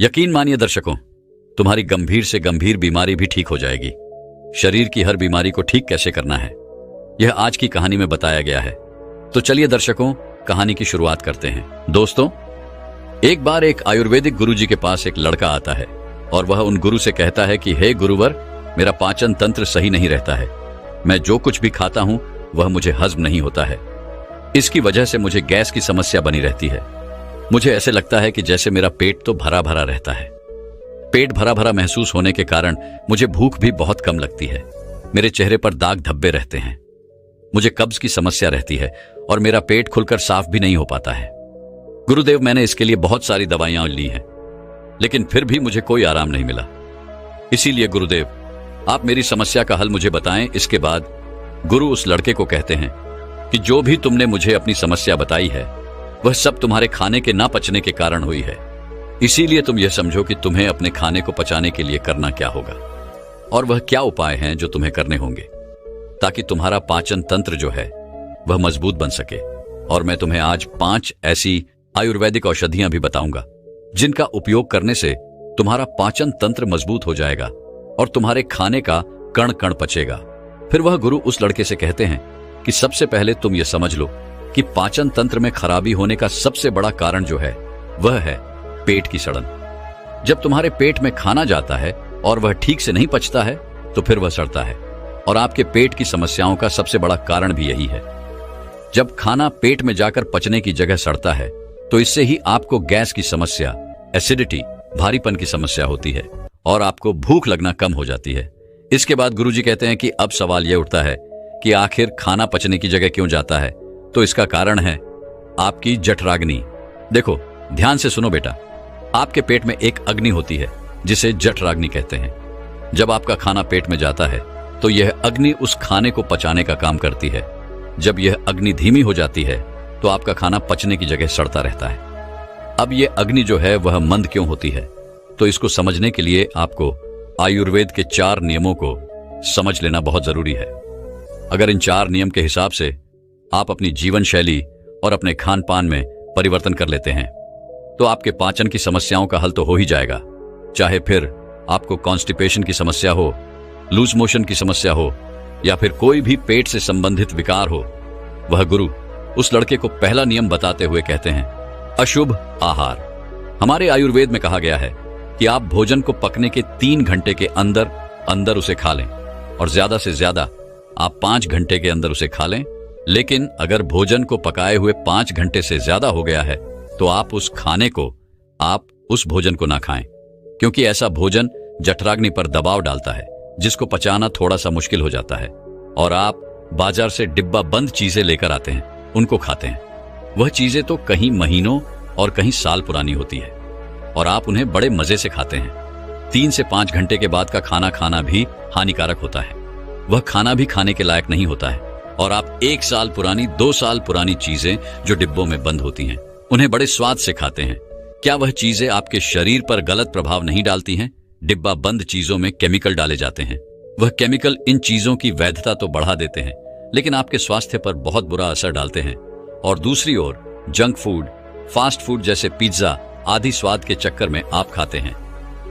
यकीन मानिए दर्शकों, तुम्हारी गंभीर से गंभीर बीमारी भी ठीक हो जाएगी। शरीर की हर बीमारी को ठीक कैसे करना है, यह आज की कहानी में बताया गया है। तो चलिए दर्शकों, कहानी की शुरुआत करते हैं। दोस्तों, एक बार एक आयुर्वेदिक गुरुजी के पास एक लड़का आता है और वह उन गुरु से कहता है कि हे गुरुवर, मेरा पाचन तंत्र सही नहीं रहता है। मैं जो कुछ भी खाता हूं वह मुझे हजम नहीं होता है। इसकी वजह से मुझे गैस की समस्या बनी रहती है। मुझे ऐसे लगता है कि जैसे मेरा पेट तो भरा भरा रहता है। पेट भरा भरा महसूस होने के कारण मुझे भूख भी बहुत कम लगती है। मेरे चेहरे पर दाग धब्बे रहते हैं। मुझे कब्ज की समस्या रहती है और मेरा पेट खुलकर साफ भी नहीं हो पाता है। गुरुदेव, मैंने इसके लिए बहुत सारी दवाइयां ली हैं, लेकिन फिर भी मुझे कोई आराम नहीं मिला। इसीलिए गुरुदेव, आप मेरी समस्या का हल मुझे बताएं। इसके बाद गुरु उस लड़के को कहते हैं कि जो भी तुमने मुझे अपनी समस्या बताई है वह सब तुम्हारे खाने के ना पचने के कारण हुई है। इसीलिए तुम यह समझो कि तुम्हें अपने खाने को पचाने के लिए करना क्या होगा और वह क्या उपाय हैं जो तुम्हें करने होंगे ताकि तुम्हारा पाचन तंत्र जो है वह मजबूत बन सके। और मैं तुम्हें आज 5 ऐसी आयुर्वेदिक औषधियां भी बताऊंगा जिनका उपयोग करने से तुम्हारा पाचन तंत्र मजबूत हो जाएगा और तुम्हारे खाने का कण कण पचेगा। फिर वह गुरु उस लड़के से कहते हैं कि सबसे पहले तुम यह समझ लो कि पाचन तंत्र में खराबी होने का सबसे बड़ा कारण जो है वह है पेट की सड़न। जब तुम्हारे पेट में खाना जाता है और वह ठीक से नहीं पचता है तो फिर वह सड़ता है, और आपके पेट की समस्याओं का सबसे बड़ा कारण भी यही है। जब खाना पेट में जाकर पचने की जगह सड़ता है तो इससे ही आपको गैस की समस्या, एसिडिटी, भारीपन की समस्या होती है और आपको भूख लगना कम हो जाती है। इसके बाद गुरुजी कहते हैं कि अब सवाल यह उठता है कि आखिर खाना पचने की जगह क्यों जाता है। तो इसका कारण है आपकी जठराग्नि। देखो, ध्यान से सुनो बेटा, आपके पेट में एक अग्नि होती है जिसे जठराग्नि कहते हैं। जब आपका खाना पेट में जाता है तो यह अग्नि उस खाने को पचाने का काम करती है। जब यह अग्नि धीमी हो जाती है तो आपका खाना पचने की जगह सड़ता रहता है। अब यह अग्नि जो है वह मंद क्यों होती है, तो इसको समझने के लिए आपको आयुर्वेद के 4 नियमों को समझ लेना बहुत जरूरी है। अगर इन 4 नियम के हिसाब से आप अपनी जीवन शैली और अपने खान पान में परिवर्तन कर लेते हैं तो आपके पाचन की समस्याओं का हल तो हो ही जाएगा। चाहे फिर आपको कॉन्स्टिपेशन की समस्या हो, लूज मोशन की समस्या हो या फिर कोई भी पेट से संबंधित विकार हो। वह गुरु उस लड़के को पहला नियम बताते हुए कहते हैं, अशुभ आहार। हमारे आयुर्वेद में कहा गया है कि आप भोजन को पकने के 3 घंटे के अंदर अंदर उसे खा लें और ज्यादा से ज्यादा आप 5 घंटे के अंदर उसे खा लें। लेकिन अगर भोजन को पकाए हुए 5 घंटे से ज्यादा हो गया है तो आप उस भोजन को ना खाएं, क्योंकि ऐसा भोजन जठराग्नि पर दबाव डालता है जिसको पचाना थोड़ा सा मुश्किल हो जाता है और आप बाजार से डिब्बा बंद चीजें लेकर आते हैं, उनको खाते हैं। वह चीजें तो कहीं महीनों और कहीं साल पुरानी होती है और आप उन्हें बड़े मजे से खाते हैं। 3 से 5 घंटे के बाद का खाना खाना भी हानिकारक होता है। वह खाना भी खाने के लायक नहीं होता है और आप 1 साल पुरानी, 2 साल पुरानी चीजें जो डिब्बों में बंद होती हैं उन्हें बड़े स्वाद से खाते हैं। क्या वह चीजें आपके शरीर पर गलत प्रभाव नहीं डालती हैं? डिब्बा बंद चीजों में केमिकल डाले जाते हैं। वह केमिकल इन चीजों की वैधता तो बढ़ा देते हैं लेकिन आपके स्वास्थ्य पर बहुत बुरा असर डालते हैं। और दूसरी ओर जंक फूड, फास्ट फूड जैसे पिज्जा आदि स्वाद के चक्कर में आप खाते हैं।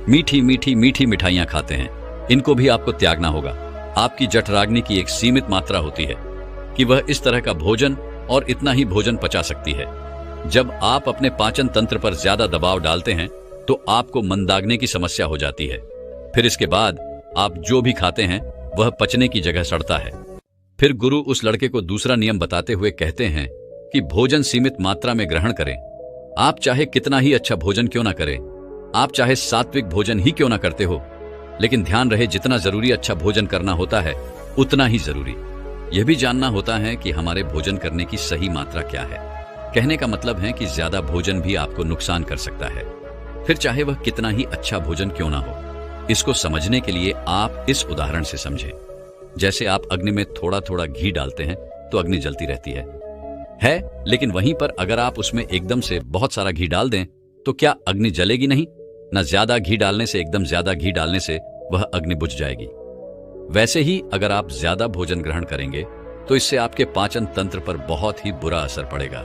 मीठी मीठी मीठी मिठाइयां खाते हैं, इनको भी आपको त्यागना होगा। आपकी जठराग्नि की एक सीमित मात्रा होती है कि वह इस तरह का भोजन और इतना ही भोजन पचा सकती है। जब आप अपने पाचन तंत्र पर ज्यादा दबाव डालते हैं तो आपको मंदाग्नि की समस्या हो जाती है। फिर इसके बाद आप जो भी खाते हैं वह पचने की जगह सड़ता है। फिर गुरु उस लड़के को दूसरा नियम बताते हुए कहते हैं कि भोजन सीमित मात्रा में ग्रहण करें। आप चाहे कितना ही अच्छा भोजन क्यों ना करें, आप चाहे सात्विक भोजन ही क्यों ना करते हो, लेकिन ध्यान रहे जितना जरूरी अच्छा भोजन करना होता है उतना ही जरूरी यह भी जानना होता है कि हमारे भोजन करने की सही मात्रा क्या है। कहने का मतलब है कि ज्यादा भोजन भी आपको नुकसान कर सकता है, फिर चाहे वह कितना ही अच्छा भोजन क्यों ना हो। इसको समझने के लिए आप इस उदाहरण से समझें। जैसे आप अग्नि में थोड़ा थोड़ा घी डालते हैं तो अग्नि जलती रहती है, लेकिन वहीं पर अगर आप उसमें एकदम से बहुत सारा घी डाल दें तो क्या अग्नि जलेगी नहीं? न ज्यादा घी डालने से, एकदम ज्यादा घी डालने से वह अग्नि बुझ जाएगी। वैसे ही अगर आप ज्यादा भोजन ग्रहण करेंगे तो इससे आपके पाचन तंत्र पर बहुत ही बुरा असर पड़ेगा।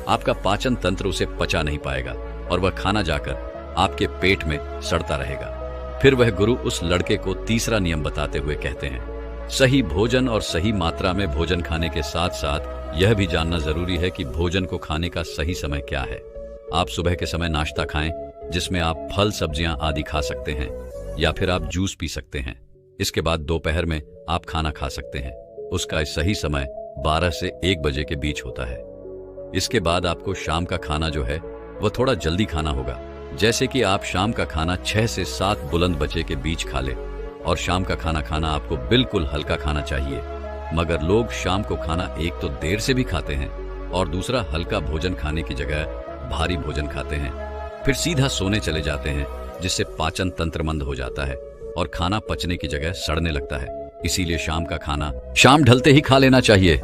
आपका पाचन तंत्र उसे पचा नहीं पाएगा और वह खाना जाकर आपके पेट में सड़ता रहेगा। फिर वह गुरु उस लड़के को तीसरा नियम बताते हुए कहते हैं, सही भोजन और सही मात्रा में भोजन खाने के साथ साथ यह भी जानना जरूरी है कि भोजन को खाने का सही समय क्या है। आप सुबह के समय नाश्ता खाएं, जिसमें आप फल सब्जियां आदि खा सकते हैं, या फिर आप जूस पी सकते हैं। इसके बाद दोपहर में आप खाना खा सकते हैं। उसका सही समय 12 से 1 बजे के बीच होता है। इसके बाद आपको शाम का खाना जो है वह थोड़ा जल्दी खाना होगा, जैसे कि आप शाम का खाना 6 से 7 बुलंद बजे के बीच खा लें। और शाम का खाना आपको बिल्कुल हल्का खाना चाहिए। मगर लोग शाम को खाना एक तो देर से भी खाते हैं और दूसरा हल्का भोजन खाने की जगह भारी भोजन खाते हैं, फिर सीधा सोने चले जाते हैं, जिससे पाचन तंत्र मंद हो जाता है और खाना पचने की जगह सड़ने लगता है। इसीलिए शाम का खाना शाम ढलते ही खा लेना चाहिए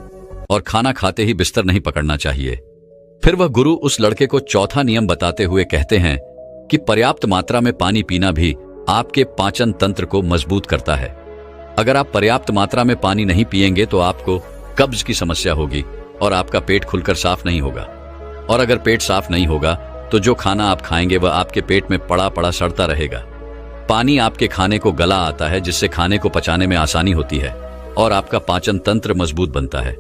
और खाना खाते ही बिस्तर नहीं पकड़ना चाहिए। फिर वह गुरु उस लड़के को चौथा नियम बताते हुए कहते हैं कि पर्याप्त मात्रा में पानी पीना भी आपके पाचन तंत्र को मजबूत करता है। अगर आप पर्याप्त मात्रा में पानी नहीं पिएंगे तो आपको कब्ज की समस्या होगी और आपका पेट खुलकर साफ नहीं होगा। और अगर पेट साफ नहीं होगा तो जो खाना आप खाएंगे वह आपके पेट में पड़ा पड़ा सड़ता रहेगा। पानी आपके खाने को गला आता है, जिससे खाने को पचाने में आसानी होती है और आपका पाचन तंत्र मजबूत बनता है।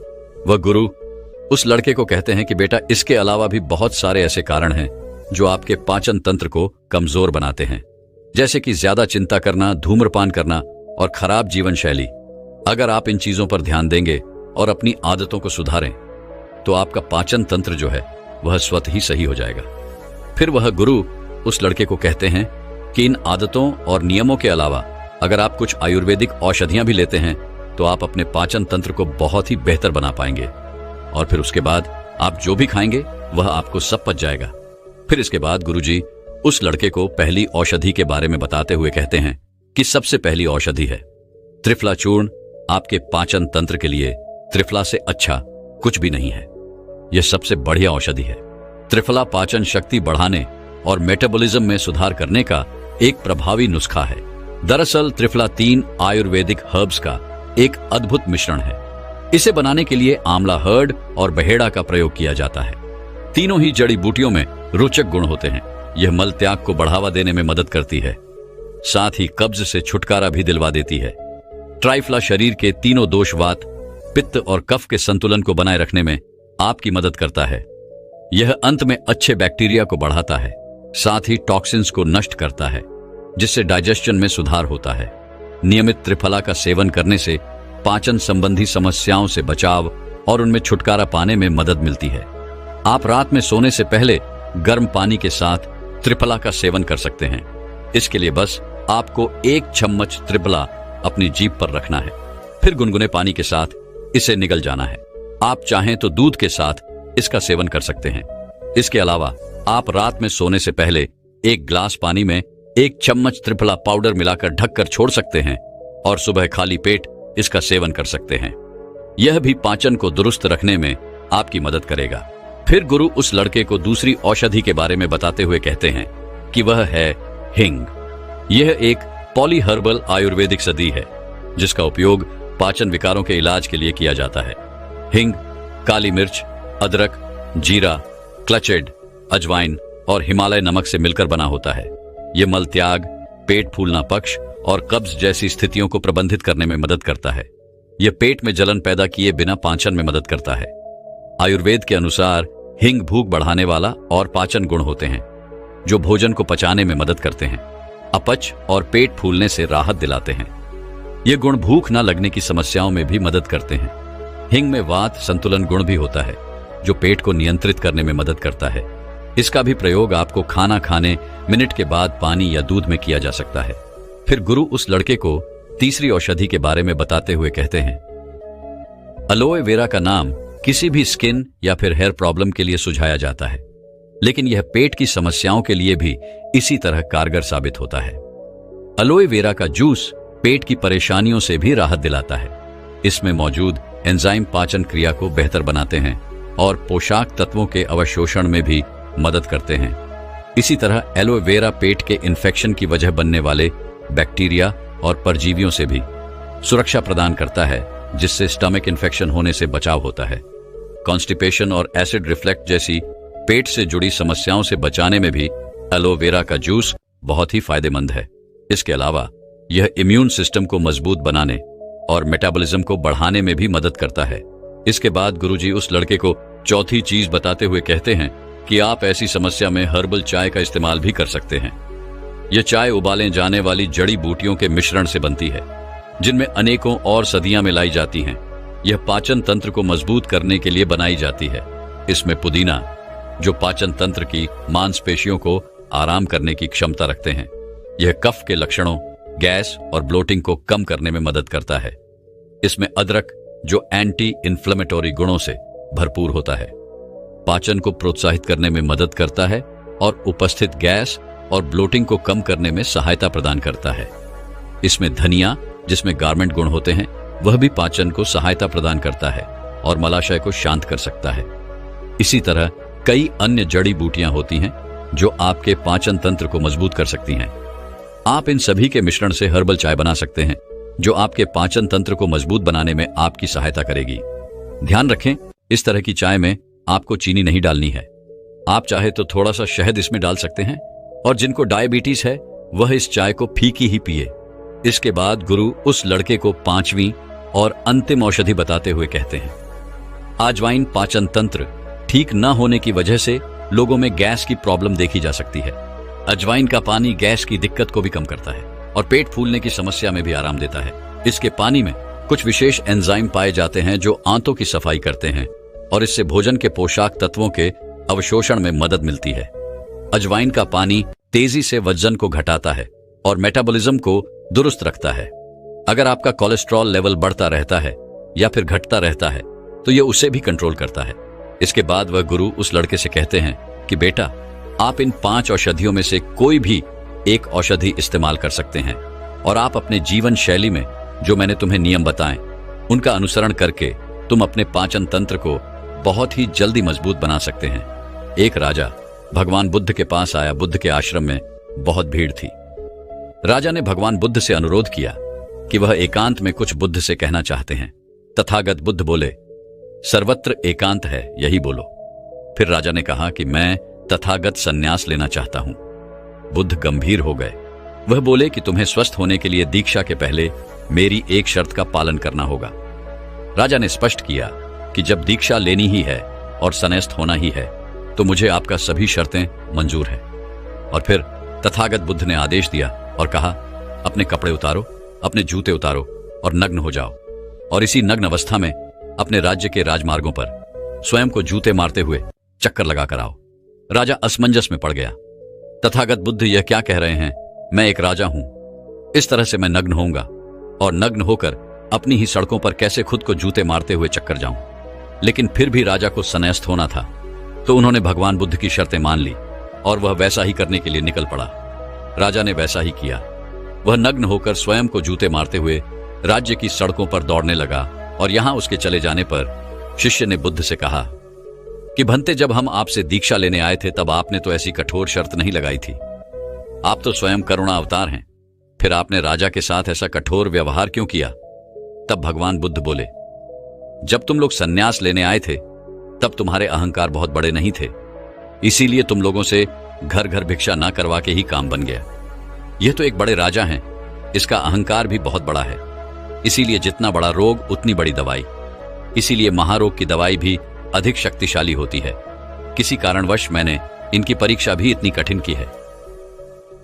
वह गुरु उस लड़के को कहते हैं कि बेटा, इसके अलावा भी बहुत सारे ऐसे कारण हैं जो आपके पाचन तंत्र को कमजोर बनाते हैं, जैसे कि ज्यादा चिंता करना, धूम्रपान करना और खराब जीवन शैली। अगर आप इन चीजों पर ध्यान देंगे और अपनी आदतों को सुधारें तो आपका पाचन तंत्र जो है वह स्वतः ही सही हो जाएगा। फिर वह गुरु उस लड़के को कहते हैं कि इन आदतों और नियमों के अलावा अगर आप कुछ आयुर्वेदिक औषधियां भी लेते हैं तो आप अपने पाचन तंत्र को बहुत ही बेहतर बना पाएंगे और फिर उसके बाद आप जो भी खाएंगे वह आपको सब पच जाएगा। फिर इसके बाद गुरुजी उस लड़के को पहली औषधि के बारे में बताते हुए कहते हैं कि सबसे पहली औषधि है त्रिफला चूर्ण। आपके पाचन तंत्र के लिए त्रिफला से अच्छा कुछ भी नहीं है। यह सबसे बढ़िया औषधि है। त्रिफला पाचन शक्ति बढ़ाने और मेटाबॉलिज्म में सुधार करने का एक प्रभावी नुस्खा है। दरअसल त्रिफला 3 आयुर्वेदिक हर्ब्स का एक अद्भुत मिश्रण है। इसे बनाने के लिए आंवला हर्ड और बहेड़ा का प्रयोग किया जाता है। तीनों ही जड़ी बूटियों में रोचक गुण होते हैं। यह मल त्याग को बढ़ावा देने में मदद करती है, साथ ही कब्ज से छुटकारा भी दिलवा देती है। ट्राइफला शरीर के तीनों दोष, वात, पित्त और कफ के संतुलन को बनाए रखने में आपकी मदद करता है। यह अंत में अच्छे बैक्टीरिया को बढ़ाता है, साथ ही टॉक्सिन्स को नष्ट करता है, जिससे डाइजेशन में सुधार होता है। नियमित त्रिफला का सेवन करने से पाचन संबंधी समस्याओं से बचाव और उनमें छुटकारा पाने में मदद मिलती है। आप रात में सोने से पहले गर्म पानी के साथ त्रिफला का सेवन कर सकते हैं। इसके लिए बस आपको 1 चम्मच त्रिफला अपनी जीभ पर रखना है, फिर गुनगुने पानी के साथ इसे निगल जाना है। आप चाहें तो दूध के साथ इसका सेवन कर सकते हैं। इसके अलावा आप रात में सोने से पहले 1 गिलास पानी में 1 चम्मच त्रिफला पाउडर मिलाकर ढककर छोड़ सकते हैं और सुबह खाली पेट इसका सेवन कर सकते हैं। यह भी पाचन को दुरुस्त रखने में आपकी मदद करेगा। फिर गुरु उस लड़के को दूसरी औषधि के बारे में बताते हुए कहते हैं कि वह है हिंग। यह एक पॉलीहर्बल आयुर्वेदिक सदी है जिसका उपयोग पाचन विकारों के इलाज के लिए किया जाता है। हिंग काली मिर्च, अदरक, जीरा, क्लचेड, अजवाइन और हिमालय नमक से मिलकर बना होता है। यह मल त्याग, पेट फूलना पक्ष और कब्ज जैसी स्थितियों को प्रबंधित करने में मदद करता है। यह पेट में जलन पैदा किए बिना पाचन में मदद करता है। आयुर्वेद के अनुसार हिंग भूख बढ़ाने वाला और पाचन गुण होते हैं जो भोजन को पचाने में मदद करते हैं, अपच और पेट फूलने से राहत दिलाते हैं। ये गुण भूख न लगने की समस्याओं में भी मदद करते हैं। हिंग में वात संतुलन गुण भी होता है जो पेट को नियंत्रित करने में मदद करता है। इसका भी प्रयोग आपको खाना खाने मिनट के बाद पानी या दूध में किया जा सकता है। फिर गुरु उस लड़के को तीसरी औषधि के बारे में बताते हुए कहते हैं, अलोए वेरा का नाम किसी भी स्किन या फिर हेयर प्रॉब्लम के लिए सुझाया जाता है, लेकिन यह पेट की समस्याओं के लिए भी इसी तरह कारगर साबित होता है। अलोए वेरा का जूस पेट की परेशानियों से भी राहत दिलाता है। इसमें मौजूद एंजाइम पाचन क्रिया को बेहतर बनाते हैं और पोषक तत्वों के अवशोषण में भी मदद करते हैं। इसी तरह एलोए वेरा पेट के इन्फेक्शन की वजह बनने वाले बैक्टीरिया और परजीवियों से भी सुरक्षा प्रदान करता है, जिससे स्टमक इन्फेक्शन होने से बचाव होता है। कॉन्स्टिपेशन और एसिड रिफ्लेक्स जैसी पेट से जुड़ी समस्याओं से बचाने में भी एलोवेरा का जूस बहुत ही फायदेमंद है। इसके अलावा यह इम्यून सिस्टम को मजबूत बनाने और मेटाबॉलिज्म को बढ़ाने में भी मदद करता है। इसके बाद गुरुजी उस लड़के को चौथी चीज बताते हुए कहते हैं कि आप ऐसी समस्या में हर्बल चाय का इस्तेमाल भी कर सकते हैं। यह चाय उबाले जाने वाली जड़ी बूटियों के मिश्रण से बनती है, जिनमें अनेकों और सदियां मिलाई जाती हैं। यह पाचन तंत्र को मजबूत करने के लिए बनाई जाती है। इसमें पुदीना, जो पाचन तंत्र की मांसपेशियों को आराम करने की क्षमता रखते हैं। यह कफ के लक्षणों, गैस और ब्लोटिंग को कम करने में मदद करता है। इसमें अदरक, जो एंटी इन्फ्लेमेटरी गुणों से भरपूर होता है, पाचन को प्रोत्साहित करने में मदद करता है और उपस्थित गैस और ब्लोटिंग को कम करने में सहायता प्रदान करता है। इसमें धनिया, जिसमें गार्मेंट गुण होते हैं, वह भी पाचन को सहायता प्रदान करता है और मलाशय को शांत कर सकता है। इसी तरह कई अन्य जड़ी बूटियां होती हैं जो आपके पाचन तंत्र को मजबूत कर सकती हैं। आप इन सभी के मिश्रण से हर्बल चाय बना सकते हैं, जो आपके पाचन तंत्र को मजबूत बनाने में आपकी सहायता करेगी। ध्यान रखें, इस तरह की चाय में आपको चीनी नहीं डालनी है। आप चाहे तो थोड़ा सा शहद इसमें डाल सकते हैं, और जिनको डायबिटीज है वह इस चाय को फीकी ही पिए। इसके बाद गुरु उस लड़के को 5वीं और अंतिम औषधि बताते हुए कहते हैं, अजवाइन पाचन तंत्र ठीक न होने की वजह से लोगों में गैस की प्रॉब्लम देखी जा सकती है। अजवाइन का पानी गैस की दिक्कत को भी कम करता है और पेट फूलने की समस्या में भी आराम देता है। इसके पानी में कुछ विशेष एंजाइम पाए जाते हैं जो आंतों की सफाई करते हैं और इससे भोजन के पोषक तत्वों के अवशोषण में मदद मिलती है। अजवाइन का पानी तेजी से वजन को घटाता है और मेटाबॉलिज्म को दुरुस्त रखता है। अगर आपका कोलेस्ट्रॉल लेवल बढ़ता रहता है या फिर घटता रहता है तो यह उसे भी कंट्रोल करता है। इसके बाद वह गुरु उस लड़के से कहते हैं कि बेटा, आप इन 5 औषधियों में से कोई भी एक औषधि इस्तेमाल कर सकते हैं और आप अपने जीवन शैली में जो मैंने तुम्हें नियम बताएं उनका अनुसरण करके तुम अपने पाचन तंत्र को बहुत ही जल्दी मजबूत बना सकते हैं। एक राजा भगवान बुद्ध के पास आया। बुद्ध के आश्रम में बहुत भीड़ थी। राजा ने भगवान बुद्ध से अनुरोध किया कि वह एकांत में कुछ बुद्ध से कहना चाहते हैं। तथागत बुद्ध बोले, सर्वत्र एकांत है, यही बोलो। फिर राजा ने कहा कि मैं तथागत संन्यास लेना चाहता हूं। बुद्ध गंभीर हो गए। वह बोले कि तुम्हें स्वस्थ होने के लिए दीक्षा के पहले मेरी एक शर्त का पालन करना होगा। राजा ने स्पष्ट किया कि जब दीक्षा लेनी ही है और संन्यास्त होना ही है तो मुझे आपका सभी शर्तें मंजूर है। और फिर तथागत बुद्ध ने आदेश दिया और कहा, अपने कपड़े उतारो, अपने जूते उतारो और नग्न हो जाओ, और इसी नग्न अवस्था में अपने राज्य के राजमार्गों पर स्वयं को जूते मारते हुए चक्कर लगाकर आओ। राजा असमंजस में पड़ गया। तथागत बुद्ध यह क्या कह रहे हैं? मैं एक राजा हूं, इस तरह से मैं नग्न होऊंगा और नग्न होकर अपनी ही सड़कों पर कैसे खुद को जूते मारते हुए चक्कर जाऊं? लेकिन फिर भी राजा को संन्यास्त होना था, तो उन्होंने भगवान बुद्ध की शर्तें मान ली और वह वैसा ही करने के लिए निकल पड़ा। राजा ने वैसा ही किया। वह नग्न होकर स्वयं को जूते मारते हुए राज्य की सड़कों पर दौड़ने लगा और यहां उसके चले जाने पर शिष्य ने बुद्ध से कहा कि भंते, जब हम आपसे दीक्षा लेने आए थे तब आपने तो ऐसी कठोर शर्त नहीं लगाई थी। आप तो स्वयं करुणा अवतार हैं, फिर आपने राजा के साथ ऐसा कठोर व्यवहार क्यों किया? तब भगवान बुद्ध बोले, जब तुम लोग संन्यास लेने आए थे तब तुम्हारे अहंकार बहुत बड़े नहीं थे, इसीलिए तुम लोगों से घर घर भिक्षा ना करवा के ही काम बन गया। यह तो एक बड़े राजा हैं, इसका अहंकार भी बहुत बड़ा है, इसीलिए जितना बड़ा रोग उतनी बड़ी दवाई। इसीलिए महारोग की दवाई भी अधिक शक्तिशाली होती है। किसी कारणवश मैंने इनकी परीक्षा भी इतनी कठिन की है।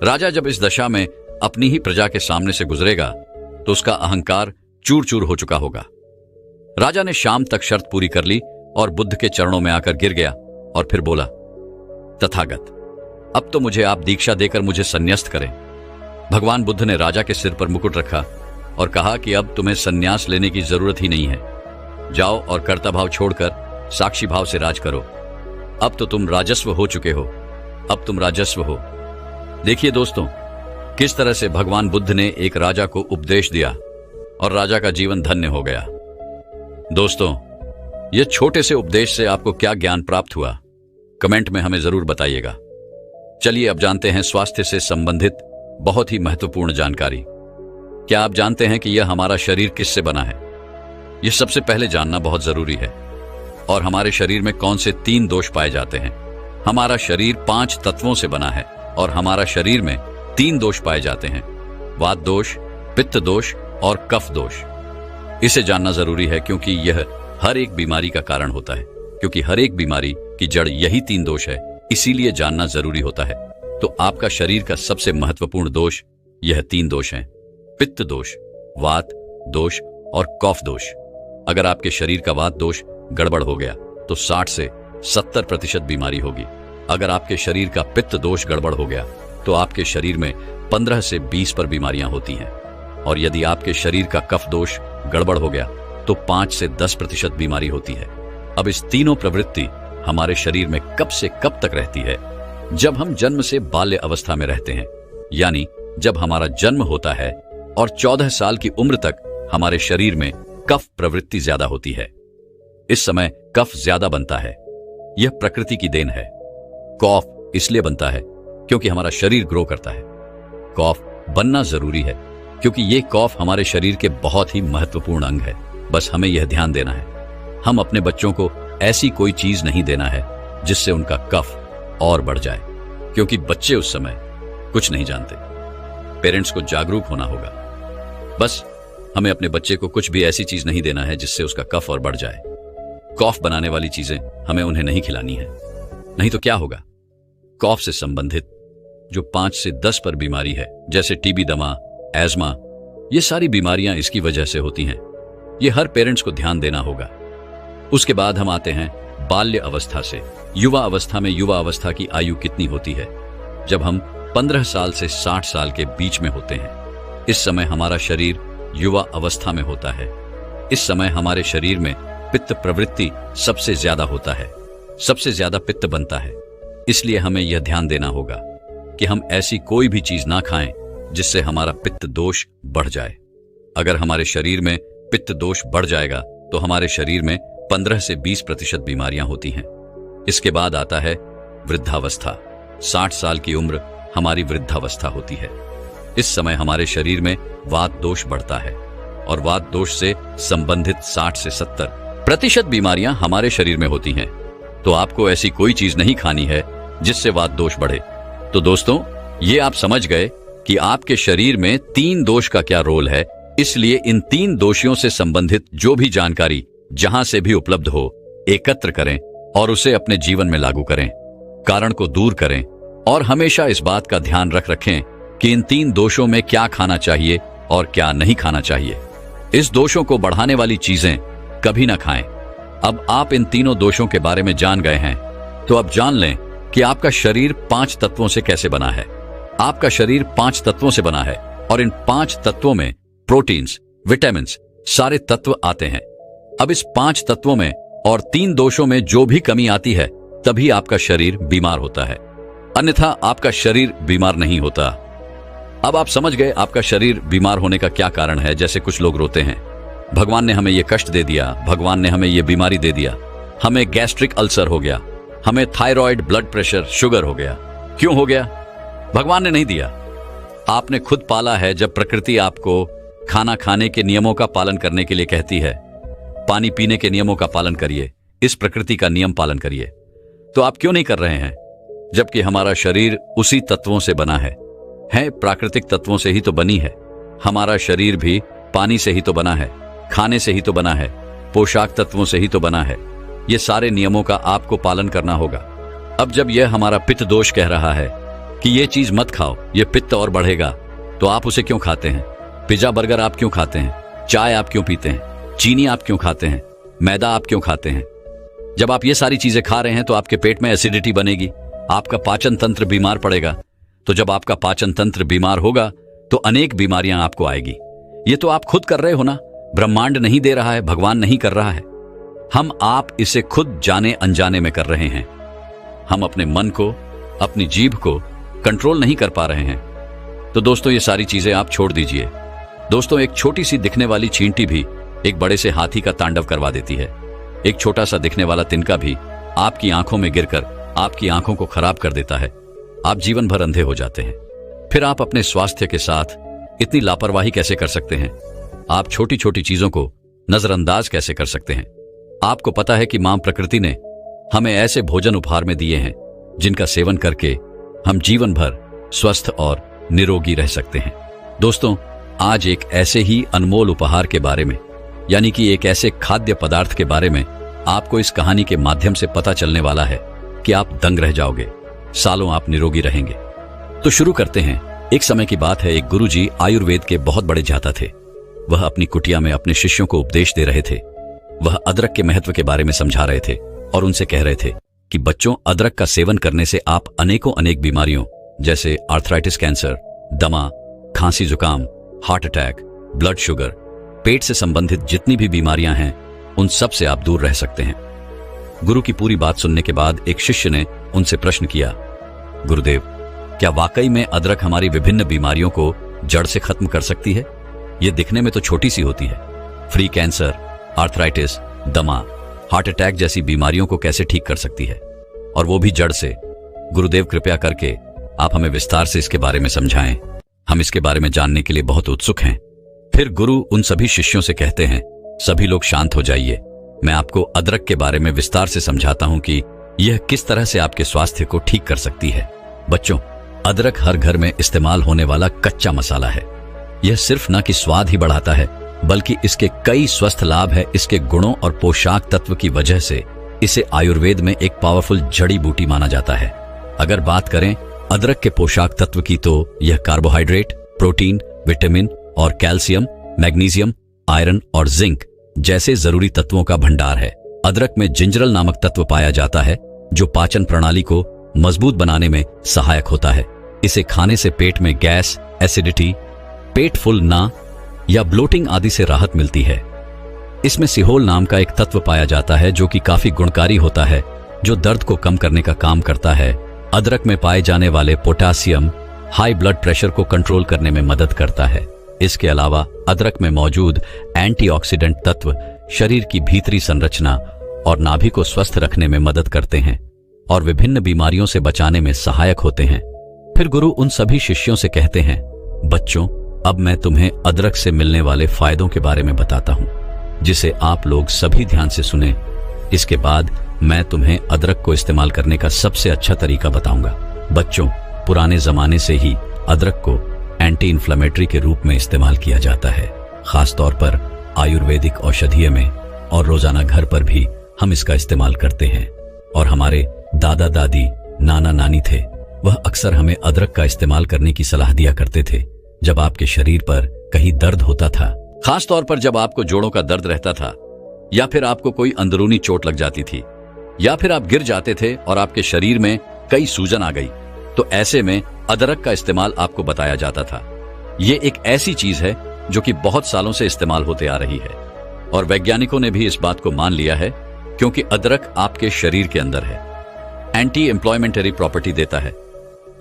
राजा जब इस दशा में अपनी ही प्रजा के सामने से गुजरेगा तो उसका अहंकार चूर चूर हो चुका होगा। राजा ने शाम तक शर्त पूरी कर ली और बुद्ध के चरणों में आकर गिर गया और फिर बोला, तथागत, अब तो मुझे आप दीक्षा देकर मुझे संन्यास्त करें। भगवान बुद्ध ने राजा के सिर पर मुकुट रखा और कहा कि अब तुम्हें संन्यास लेने की जरूरत ही नहीं है। जाओ और कर्ता भाव छोड़कर साक्षी भाव से राज करो। अब तो तुम राजस्व हो चुके हो, अब तुम राजस्व हो। देखिए दोस्तों, किस तरह से भगवान बुद्ध ने एक राजा को उपदेश दिया और राजा का जीवन धन्य हो गया। दोस्तों, यह छोटे से उपदेश से आपको क्या ज्ञान प्राप्त हुआ, कमेंट में हमें जरूर बताइएगा। चलिए अब जानते हैं स्वास्थ्य से संबंधित बहुत ही महत्वपूर्ण जानकारी। क्या आप जानते हैं कि यह हमारा शरीर किससे बना है? यह सबसे पहले जानना बहुत जरूरी है। और हमारे शरीर में कौन से 3 दोष पाए जाते हैं? हमारा शरीर 5 तत्वों से बना है, और हमारा शरीर में 3 दोष पाए जाते हैं, वात दोष, पित्त दोष और कफ दोष। इसे जानना जरूरी है क्योंकि यह हर एक बीमारी का कारण होता है। क्योंकि हर एक बीमारी की जड़ यही 3 दोष है, इसीलिए जानना जरूरी होता है। तो आपका शरीर का सबसे महत्वपूर्ण दोष यह 3 दोष हैं, पित्त दोष, वात दोष और कफ दोष। अगर आपके शरीर का वात दोष गड़बड़ हो गया तो 60 से 70% बीमारी होगी। अगर आपके शरीर का पित्त दोष गड़बड़ हो गया तो आपके शरीर में 15 से 20 पर बीमारियां होती हैं। और यदि आपके शरीर का कफ दोष गड़बड़ हो गया तो 5 से 10% बीमारी होती है। अब इस तीनों प्रवृत्ति हमारे शरीर में कब से कब तक रहती है? जब हम जन्म से बाल्य अवस्था में रहते हैं, यानी जब हमारा जन्म होता है और 14 साल की उम्र तक हमारे शरीर में कफ प्रवृत्ति ज्यादा होती है। इस समय कफ ज्यादा बनता है, यह प्रकृति की देन है। कफ इसलिए बनता है क्योंकि हमारा शरीर ग्रो करता है। कफ बनना जरूरी है क्योंकि ये कफ हमारे शरीर के बहुत ही महत्वपूर्ण अंग है। बस हमें यह ध्यान देना है, हम अपने बच्चों को ऐसी कोई चीज नहीं देना है जिससे उनका कफ और बढ़ जाए, क्योंकि बच्चे उस समय कुछ नहीं जानते। पेरेंट्स को जागरूक होना होगा। बस हमें अपने बच्चे को कुछ भी ऐसी चीज नहीं देना है जिससे उसका कफ और बढ़ जाए। कफ बनाने वाली चीजें हमें उन्हें नहीं खिलानी है, नहीं तो क्या होगा? कफ से संबंधित जो 5 से 10 पर बीमारी है, जैसे टीबी, दमा, एज्मा, ये सारी बीमारियां इसकी वजह से होती हैं। ये हर पेरेंट्स को ध्यान देना होगा। उसके बाद हम आते हैं बाल्य अवस्था से युवा अवस्था में। युवा अवस्था की आयु कितनी होती है? जब हम 15 साल से 60 साल के बीच में होते हैं। इस समय हमारा शरीर युवा अवस्था में होता है। इस समय हमारे शरीर में पित्त प्रवृत्ति सबसे ज्यादा होता है, सबसे ज्यादा पित्त बनता है। इसलिए हमें यह ध्यान देना होगा कि हम ऐसी कोई भी चीज ना खाएं जिससे हमारा पित्त दोष बढ़ जाए। अगर हमारे शरीर में पित्त दोष बढ़ जाएगा तो हमारे शरीर में 15 से 20% बीमारियां होती हैं। इसके बाद आता है वृद्धावस्था। 60 साल की उम्र हमारी वृद्धावस्था होती है। इस समय हमारे शरीर में वात दोष बढ़ता है और वात दोष से संबंधित 60 से 70% बीमारियां हमारे शरीर में होती हैं। तो आपको ऐसी कोई चीज नहीं खानी है जिससे वात दोष बढ़े। तो दोस्तों, ये आप समझ गए कि आपके शरीर में 3 दोष का क्या रोल है। इसलिए इन 3 दोषियों से संबंधित जो भी जानकारी जहां से भी उपलब्ध हो, एकत्र करें और उसे अपने जीवन में लागू करें, कारण को दूर करें और हमेशा इस बात का ध्यान रखें कि इन 3 दोषों में क्या खाना चाहिए और क्या नहीं खाना चाहिए। इस दोषों को बढ़ाने वाली चीजें कभी ना खाएं। अब आप इन तीनों दोषों के बारे में जान गए हैं, तो अब जान लें कि आपका शरीर 5 तत्वों से कैसे बना है। आपका शरीर 5 तत्वों से बना है और इन 5 तत्वों में प्रोटीन्स, विटामिन, सारे तत्व आते हैं। अब इस 5 तत्वों में और 3 दोषों में जो भी कमी आती है, तभी आपका शरीर बीमार होता है, अन्यथा आपका शरीर बीमार नहीं होता। अब आप समझ गए आपका शरीर बीमार होने का क्या कारण है। जैसे कुछ लोग रोते हैं, भगवान ने हमें ये कष्ट दे दिया, भगवान ने हमें ये बीमारी दे दिया, हमें गैस्ट्रिक अल्सर हो गया, हमें थायराइड, ब्लड प्रेशर, शुगर हो गया। क्यों हो गया? भगवान ने नहीं दिया, आपने खुद पाला है। जब प्रकृति आपको खाना खाने के नियमों का पालन करने के लिए कहती है, पानी पीने के नियमों का पालन करिए, इस प्रकृति का नियम पालन करिए, तो आप क्यों नहीं कर रहे हैं? जबकि हमारा शरीर उसी तत्वों से बना है प्राकृतिक तत्वों से ही तो बनी है। हमारा शरीर भी पानी से ही तो बना है, खाने से ही तो बना है, पोशाक तत्वों से ही तो बना है। ये सारे नियमों का आपको पालन करना होगा। अब जब यह हमारा पित्त दोष कह रहा है कि ये चीज मत खाओ, ये पित्त और बढ़ेगा, तो आप उसे क्यों खाते हैं? पिज्जा बर्गर आप क्यों खाते हैं? चाय आप क्यों पीते हैं? चीनी आप क्यों खाते हैं? मैदा आप क्यों खाते हैं? जब आप ये सारी चीजें खा रहे हैं तो आपके पेट में एसिडिटी बनेगी, आपका पाचन तंत्र बीमार पड़ेगा। तो जब आपका पाचन तंत्र बीमार होगा तो अनेक बीमारियां आपको आएगी। ये तो आप खुद कर रहे हो ना, ब्रह्मांड नहीं दे रहा है, भगवान नहीं कर रहा है। हम आप इसे खुद जाने अनजाने में कर रहे हैं। हम अपने मन को, अपनी जीभ को कंट्रोल नहीं कर पा रहे हैं। तो दोस्तों, ये सारी चीजें आप छोड़ दीजिए। दोस्तों, एक छोटी सी दिखने वाली चींटी भी एक बड़े से हाथी का तांडव करवा देती है। एक छोटा सा दिखने वाला तिनका भी आपकी आंखों में गिरकर आपकी आंखों को खराब कर देता है। आप जीवन भर अंधे हो जाते हैं। फिर आप अपने स्वास्थ्य के साथ इतनी लापरवाही कैसे कर सकते हैं? आप छोटी छोटी चीजों को नजरअंदाज कैसे कर सकते हैं? आपको पता है कि मां प्रकृति ने हमें ऐसे भोजन उपहार में दिए हैं जिनका सेवन करके हम जीवन भर स्वस्थ और निरोगी रह सकते हैं। दोस्तों, आज एक ऐसे ही अनमोल उपहार के बारे में, यानी कि एक ऐसे खाद्य पदार्थ के बारे में आपको इस कहानी के माध्यम से पता चलने वाला है कि आप दंग रह जाओगे, सालों आप निरोगी रहेंगे। तो शुरू करते हैं। एक समय की बात है, एक गुरुजी आयुर्वेद के बहुत बड़े जाता थे। वह अपनी कुटिया में अपने शिष्यों को उपदेश दे रहे थे। वह अदरक के महत्व के बारे में समझा रहे थे और उनसे कह रहे थे कि बच्चों, अदरक का सेवन करने से आप अनेक बीमारियों जैसे आर्थराइटिस, कैंसर, दमा, खांसी जुकाम, हार्ट अटैक, ब्लड शुगर, पेट से संबंधित जितनी भी बीमारियां हैं, उन सब से आप दूर रह सकते हैं। गुरु की पूरी बात सुनने के बाद एक शिष्य ने उनसे प्रश्न किया, गुरुदेव, क्या वाकई में अदरक हमारी विभिन्न बीमारियों को जड़ से खत्म कर सकती है? ये दिखने में तो छोटी सी होती है। फ्री कैंसर, आर्थराइटिस, दमा, हार्ट अटैक जैसी बीमारियों को कैसे ठीक कर सकती है, और वो भी जड़ से? गुरुदेव, कृपया करके आप हमें विस्तार से इसके बारे में समझाएं। हम इसके बारे में जानने के लिए बहुत उत्सुक हैं। फिर गुरु उन सभी शिष्यों से कहते हैं, सभी लोग शांत हो जाइए। मैं आपको अदरक के बारे में विस्तार से समझाता हूं कि यह किस तरह से आपके स्वास्थ्य को ठीक कर सकती है। बच्चों, अदरक हर घर में इस्तेमाल होने वाला कच्चा मसाला है। यह सिर्फ न कि स्वाद ही बढ़ाता है, बल्कि इसके कई स्वस्थ लाभ है। इसके गुणों और पोषक तत्व की वजह से इसे आयुर्वेद में एक पावरफुल जड़ी बूटी माना जाता है। अगर बात करें अदरक के पोषक तत्व की, तो यह कार्बोहाइड्रेट, प्रोटीन, विटामिन और कैल्शियम, मैग्नीशियम, आयरन और जिंक जैसे जरूरी तत्वों का भंडार है। अदरक में जिंजरल नामक तत्व पाया जाता है जो पाचन प्रणाली को मजबूत बनाने में सहायक होता है। इसे खाने से पेट में गैस, एसिडिटी, पेट फुल ना या ब्लोटिंग आदि से राहत मिलती है। इसमें सिहोल नाम का एक तत्व पाया जाता है जो कि काफी गुणकारी होता है, जो दर्द को कम करने का काम करता है। अदरक में पाए जाने वाले पोटासियम हाई ब्लड प्रेशर को कंट्रोल करने में मदद करता है। इसके अलावा अदरक में मौजूद एंटीऑक्सीडेंट तत्व शरीर की भीतरी संरचना और नाभि को स्वस्थ रखने में मदद करते हैं और विभिन्न बीमारियों से बचाने में सहायक होते हैं। फिर गुरु उन सभी शिष्यों से कहते हैं, बच्चों, अब मैं तुम्हें अदरक से मिलने वाले फायदों के बारे में बताता हूं, जिसे आप लोग सभी ध्यान से सुने। इसके बाद मैं तुम्हें अदरक को इस्तेमाल करने का सबसे अच्छा तरीका बताऊंगा। बच्चों, पुराने जमाने से ही अदरक को एंटी इन्फ्लेमेटरी के रूप में इस्तेमाल किया जाता है, खासतौर पर आयुर्वेदिक औषधीय में, और रोजाना घर पर भी हम इसका इस्तेमाल करते हैं। और हमारे दादा दादी, नाना नानी थे, वह अक्सर हमें अदरक का इस्तेमाल करने की सलाह दिया करते थे जब आपके शरीर पर कहीं दर्द होता था, खासतौर पर जब आपको जोड़ों का दर्द रहता था, या फिर आपको कोई अंदरूनी चोट लग जाती थी, या फिर आप गिर जाते थे और आपके शरीर में कई सूजन आ गई। तो ऐसे में अदरक का इस्तेमाल आपको बताया जाता था। ये एक ऐसी चीज है जो कि बहुत सालों से इस्तेमाल होते आ रही है, और वैज्ञानिकों ने भी इस बात को मान लिया है, क्योंकि अदरक आपके शरीर के अंदर है। एंटी इंफ्लेमेटरी प्रॉपर्टी देता है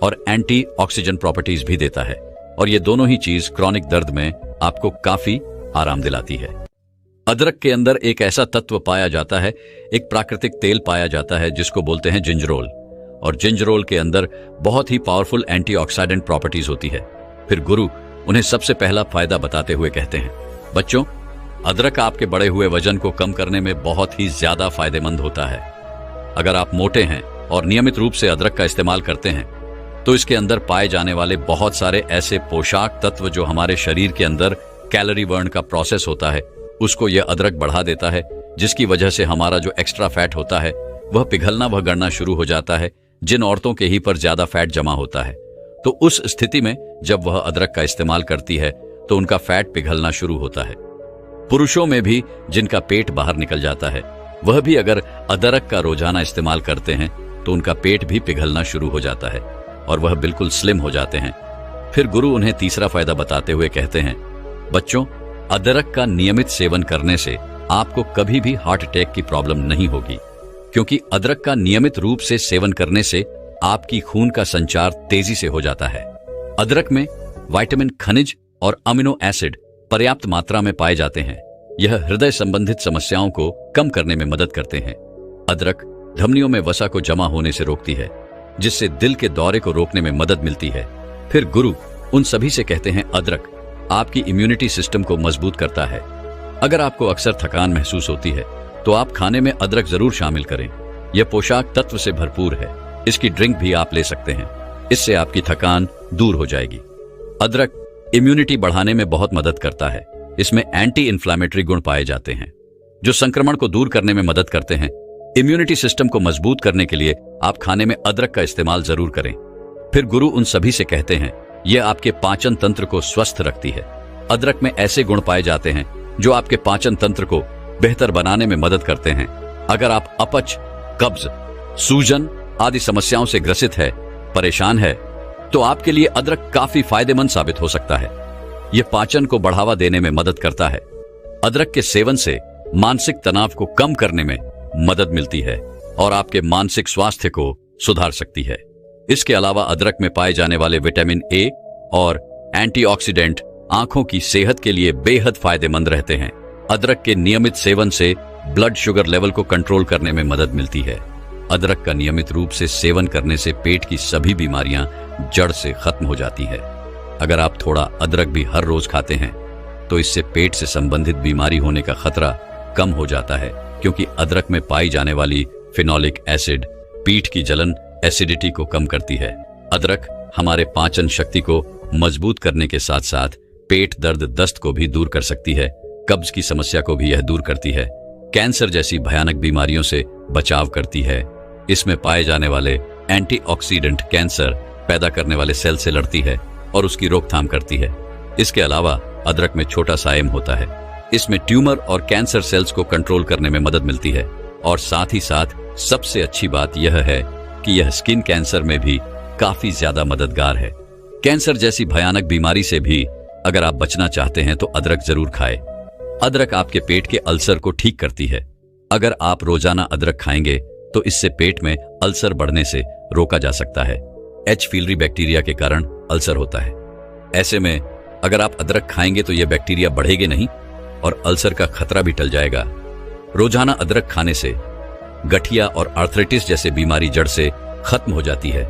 और एंटी ऑक्सीजन प्रॉपर्टीज भी देता है, और ये दोनों ही चीज क्रॉनिक दर्द में आपको काफी आराम दिलाती है। अदरक के अंदर एक ऐसा तत्व पाया जाता है, एक प्राकृतिक तेल पाया जाता है जिसको बोलते हैं जिंजरोल, और जिंजरोल के अंदर बहुत ही पावरफुल एंटीऑक्सीडेंट प्रॉपर्टीज होती है। फिर गुरु उन्हें सबसे पहला फायदा बताते हुए कहते हैं, बच्चों, अदरक आपके बढ़े हुए वजन को कम करने में बहुत ही ज्यादा फायदेमंद होता है। अगर आप मोटे हैं और नियमित रूप से अदरक का इस्तेमाल करते हैं, तो इसके अंदर पाए जाने वाले बहुत सारे ऐसे पोषक तत्व जो हमारे शरीर के अंदर कैलोरी बर्न का प्रोसेस होता है, उसको यह अदरक बढ़ा देता है, जिसकी वजह से हमारा जो एक्स्ट्रा फैट होता है वह पिघलना व गड़ना शुरू हो जाता है। जिन औरतों के ही पर ज्यादा फैट जमा होता है, तो उस स्थिति में जब वह अदरक का इस्तेमाल करती है तो उनका फैट पिघलना शुरू होता है। पुरुषों में भी जिनका पेट बाहर निकल जाता है, वह भी अगर अदरक का रोजाना इस्तेमाल करते हैं तो उनका पेट भी पिघलना शुरू हो जाता है और वह बिल्कुल स्लिम हो जाते हैं। फिर गुरु उन्हें तीसरा फायदा बताते हुए कहते हैं, बच्चों, अदरक का नियमित सेवन करने से आपको कभी भी हार्ट अटैक की प्रॉब्लम नहीं होगी, क्योंकि अदरक का नियमित रूप से सेवन करने से आपकी खून का संचार तेजी से हो जाता है। अदरक में विटामिन, खनिज और अमीनो एसिड पर्याप्त मात्रा में पाए जाते हैं। यह हृदय संबंधित समस्याओं को कम करने में मदद करते हैं। अदरक धमनियों में वसा को जमा होने से रोकती है, जिससे दिल के दौरे को रोकने में मदद मिलती है। फिर गुरु उन सभी से कहते हैं, अदरक आपकी इम्यूनिटी सिस्टम को मजबूत करता है। अगर आपको अक्सर थकान महसूस होती है तो आप खाने में अदरक जरूर शामिल करें। यह पोषक तत्व से भरपूर है। इसकी ड्रिंक भी आप ले सकते हैं। इससे आपकी थकान दूर हो जाएगी। अदरक इम्यूनिटी बढ़ाने में बहुत मदद करता है। इसमें एंटी इन्फ्लामेटरी गुण पाए जाते हैं जो संक्रमण को दूर करने में मदद करते हैं। इम्यूनिटी सिस्टम को मजबूत करने के लिए आप खाने में अदरक का इस्तेमाल जरूर करें। फिर गुरु उन सभी से कहते हैं, यह आपके पाचन तंत्र को स्वस्थ रखती है। अदरक में ऐसे गुण पाए जाते हैं जो आपके पाचन तंत्र को बेहतर बनाने में मदद करते हैं। अगर आप अपच, कब्ज, सूजन आदि समस्याओं से ग्रसित है, परेशान है, तो आपके लिए अदरक काफी फायदेमंद साबित हो सकता है। यह पाचन को बढ़ावा देने में मदद करता है। अदरक के सेवन से मानसिक तनाव को कम करने में मदद मिलती है और आपके मानसिक स्वास्थ्य को सुधार सकती है। इसके अलावा अदरक में पाए जाने वाले विटामिन ए और एंटीऑक्सीडेंट आंखों की सेहत के लिए बेहद फायदेमंद रहते हैं। अदरक के नियमित सेवन से ब्लड शुगर लेवल को कंट्रोल करने में मदद मिलती है। अदरक का नियमित रूप से सेवन करने से पेट की सभी बीमारियां जड़ से खत्म हो जाती है। अगर आप थोड़ा अदरक भी हर रोज खाते हैं तो इससे पेट से संबंधित बीमारी होने का खतरा कम हो जाता है, क्योंकि अदरक में पाई जाने वाली फिनोलिक एसिड पीठ की जलन, एसिडिटी को कम करती है। अदरक हमारे पाचन शक्ति को मजबूत करने के साथ साथ पेट दर्द, दस्त को भी दूर कर सकती है। कब्ज की समस्या को भी यह दूर करती है। कैंसर जैसी भयानक बीमारियों से बचाव करती है। इसमें पाए जाने वाले एंटीऑक्सीडेंट कैंसर पैदा करने वाले सेल से लड़ती है और उसकी रोकथाम करती है। इसके अलावा अदरक में छोटा सा एम होता है। इसमें ट्यूमर और कैंसर सेल्स को कंट्रोल करने में मदद मिलती है। और साथ ही साथ सबसे अच्छी बात यह है कि यह स्किन कैंसर में भी काफी ज्यादा मददगार है। कैंसर जैसी भयानक बीमारी से भी अगर आप बचना चाहते हैं तो अदरक जरूर खाएं। अदरक आपके पेट के अल्सर को ठीक करती है। अगर आप रोजाना अदरक खाएंगे तो इससे पेट में अल्सर बढ़ने से रोका जा सकता है। एच पीलरी बैक्टीरिया के कारण अल्सर होता है। ऐसे में अगर आप अदरक खाएंगे तो यह बैक्टीरिया बढ़ेगा नहीं और अल्सर का खतरा भी टल जाएगा। रोजाना अदरक खाने से गठिया और आर्थराइटिस जैसे बीमारी जड़ से खत्म हो जाती है।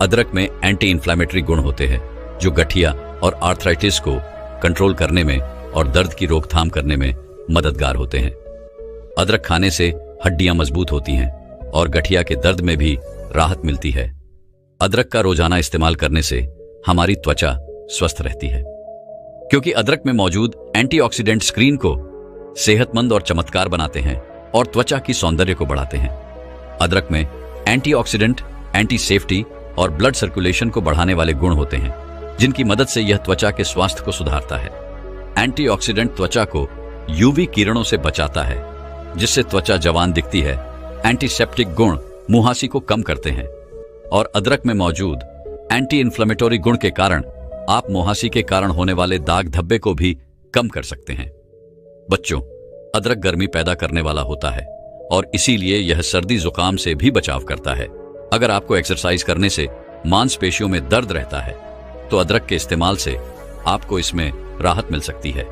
अदरक में एंटी इन्फ्लामेटरी गुण होते हैं जो गठिया और आर्थराइटिस को कंट्रोल करने में और दर्द की रोकथाम करने में मददगार होते हैं। अदरक खाने से हड्डियां मजबूत होती हैं और गठिया के दर्द में भी राहत मिलती है। अदरक का रोजाना इस्तेमाल करने से हमारी त्वचा स्वस्थ रहती है, क्योंकि अदरक में मौजूद एंटीऑक्सीडेंट स्क्रीन को सेहतमंद और चमत्कार बनाते हैं और त्वचा की सौंदर्य को बढ़ाते हैं। अदरक में एंटीऑक्सीडेंट, एंटी सेफ्टी और ब्लड सर्कुलेशन को बढ़ाने वाले गुण होते हैं, जिनकी मदद से यह त्वचा के स्वास्थ्य को सुधारता है। एंटीऑक्सीडेंट त्वचा को यूवी किरणों से बचाता है, जिससे त्वचा जवान दिखती है। एंटीसेप्टिक गुण मुहासी को कम करते हैं और अदरक में मौजूद एंटी इन्फ्लेमेटरी गुण के कारण आप मुहासी के कारण होने वाले दाग धब्बे को भी कम कर सकते हैं। बच्चों, अदरक गर्मी पैदा करने वाला होता है और इसीलिए यह सर्दी जुकाम से भी बचाव करता है। अगर आपको एक्सरसाइज करने से मांसपेशियों में दर्द रहता है तो अदरक के इस्तेमाल से आपको इसमें राहत मिल सकती है।